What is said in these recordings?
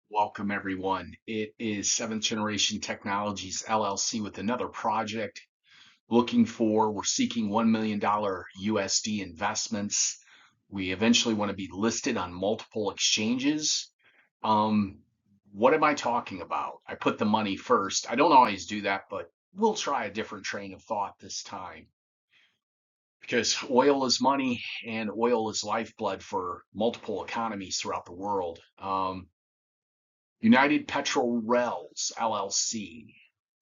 Welcome, everyone. It is Seventh Generation Technologies LLC with another project we're seeking $1 million USD investments. We eventually want to be listed on multiple exchanges. Um, what am I talking about? I put the money first. I don't always do that, but we'll try a different train of thought this time because oil is money and oil is lifeblood for multiple economies throughout the world. United Petroleum LLC,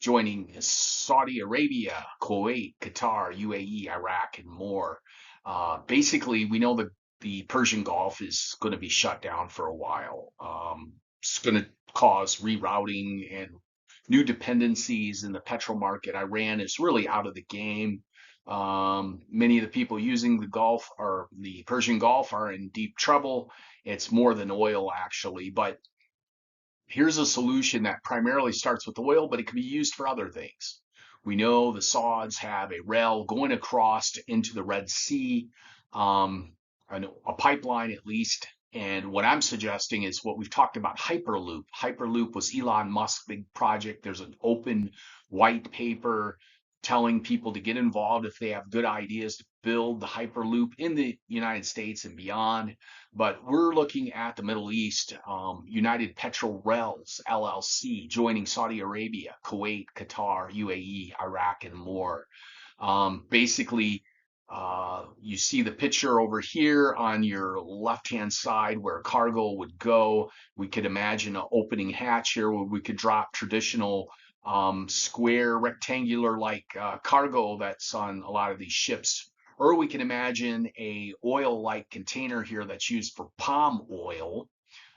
joining Saudi Arabia, Kuwait, Qatar, U.A.E, Iraq, and more. Basically, we know that the Persian Gulf is going to be shut down for a while. It's going to cause rerouting and new dependencies in the petrol market. Iran is really out of the game. Many of the people using the Gulf or the Persian Gulf are in deep trouble. It's more than oil, actually, but here's a solution that primarily starts with oil, but it can be used for other things. We know the Sauds have a rail going across into the Red Sea, um, a pipeline at least. And what I'm suggesting is what we've talked about, Hyperloop. Hyperloop was Elon Musk's big project. There's an open white paper telling people to get involved if they have good ideas to build the Hyperloop in the United States and beyond. But we're looking at the Middle East, United Petroleum LLC joining Saudi Arabia, Kuwait, Qatar, U.A.E, Iraq, and more. Basically, you see the picture over here on your left-hand side where cargo would go. We could imagine an opening hatch here where we could drop traditional square, rectangular like cargo that's on a lot of these ships. Or we can imagine a oil-like container here that's used for palm oil,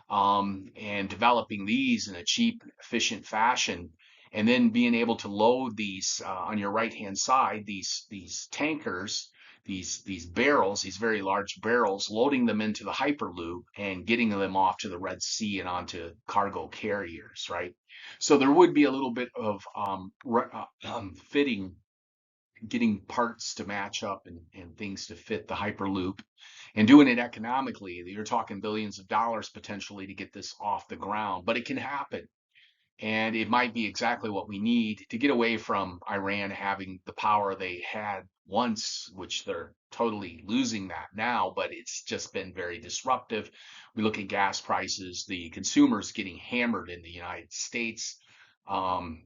and developing these in a cheap, efficient fashion, and then being able to load these on your right-hand side, these tankers, these barrels, these very large barrels, loading them into the Hyperloop and getting them off to the Red Sea and onto cargo carriers, right? So there would be a little bit of fitting, getting parts to match up and things to fit the Hyperloop and doing it economically. You're talking billions of dollars potentially to get this off the ground, but it can happen. And it might be exactly what we need to get away from Iran having the power they had once, which they're totally losing that now, but it's just been very disruptive. We look at gas prices, the consumers getting hammered in the United States. Um,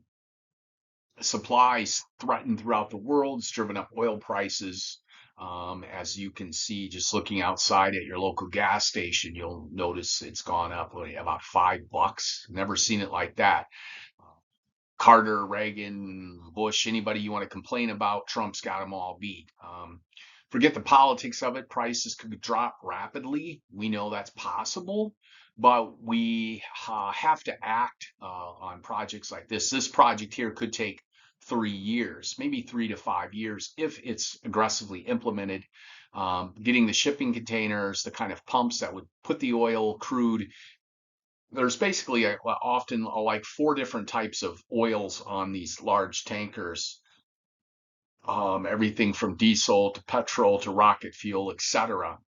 Supplies threatened throughout the world. It's driven up oil prices. As you can see, just looking outside at your local gas station, you'll notice it's gone up about $5. Never seen it like that. Carter, Reagan, Bush, anybody you want to complain about, Trump's got them all beat. Forget the politics of it. Prices could drop rapidly. We know that's possible, but we have to act on projects like this. This project here could take 3 years, maybe 3 to 5 years if it's aggressively implemented. Getting the shipping containers, the kind of pumps that would put the oil, crude. There's basically often like four different types of oils on these large tankers, everything from diesel to petrol to rocket fuel, etc.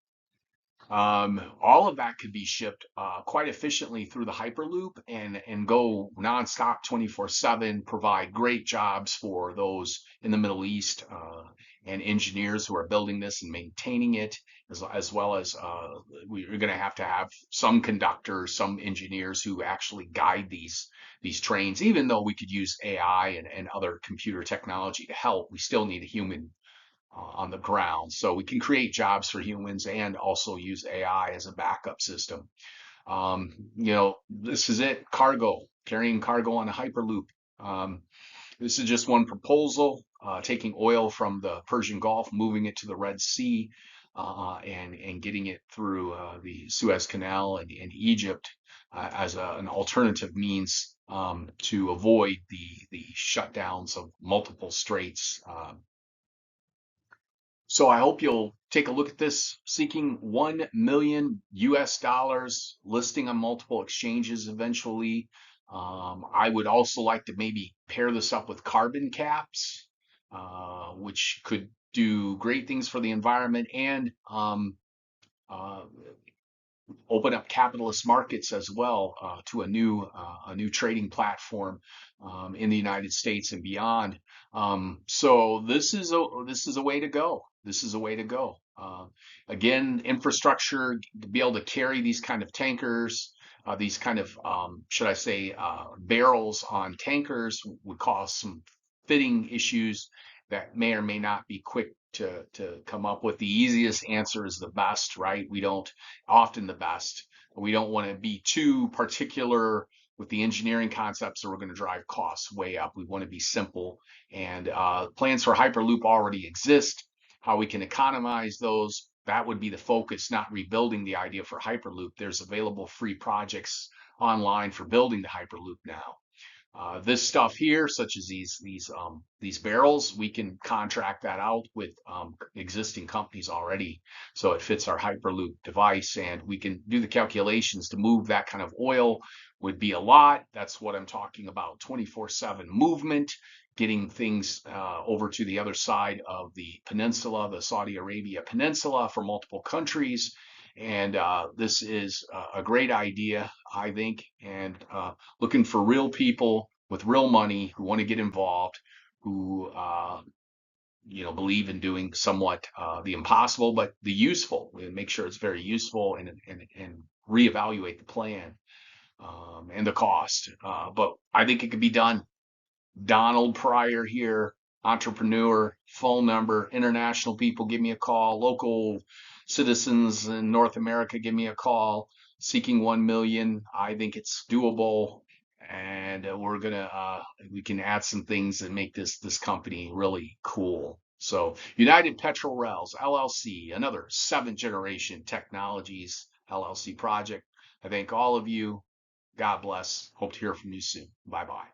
All of that could be shipped quite efficiently through the Hyperloop and go nonstop 24/7, provide great jobs for those in the Middle East and engineers who are building this and maintaining it, as well as we're going to have some conductors, some engineers who actually guide these trains. Even though we could use AI and other computer technology to help, we still need a human on the ground. So we can create jobs for humans and also use AI as a backup system. This is it, cargo, carrying cargo on a Hyperloop. This is just one proposal, taking oil from the Persian Gulf, moving it to the Red Sea, and getting it through the Suez Canal and Egypt as an alternative means to avoid the shutdowns of multiple straits. So I hope you'll take a look at this, seeking 1 million US dollars, listing on multiple exchanges eventually. I would also like to maybe pair this up with carbon caps, which could do great things for the environment and uh, open up capitalist markets as well, to a new trading platform, in the United States and beyond. So this is a way to go. This is a way to go. Again, infrastructure to be able to carry these kind of tankers, these kind of, should I say, barrels on tankers would cause some fitting issues that may or may not be quick to come up with. The easiest answer is the best, right? We don't often the best. We don't want to be too particular with the engineering concepts, or we're going to drive costs way up. We want to be simple, and plans for Hyperloop already exist. How we can economize those, that would be the focus, not rebuilding the idea for Hyperloop. There's available free projects online for building the Hyperloop now. This stuff here, such as these barrels, we can contract that out with existing companies already, so it fits our Hyperloop device, and we can do the calculations to move that kind of oil would be a lot. That's what I'm talking about, 24/7 movement, getting things over to the other side of the peninsula, the Saudi Arabia peninsula, for multiple countries. And this is a great idea, I think, and looking for real people with real money who want to get involved, who believe in doing somewhat the impossible, but the useful. We make sure it's very useful, and reevaluate the plan, and the cost. But I think it could be done. Donald Pryor here, entrepreneur, phone number, international people, give me a call. Local citizens in North America, give me a call. Seeking 1 million. I think it's doable. And we can add some things and make this company really cool. So United Petrol Rails, LLC, another 7th generation technologies LLC project. I thank all of you. God bless. Hope to hear from you soon. Bye bye.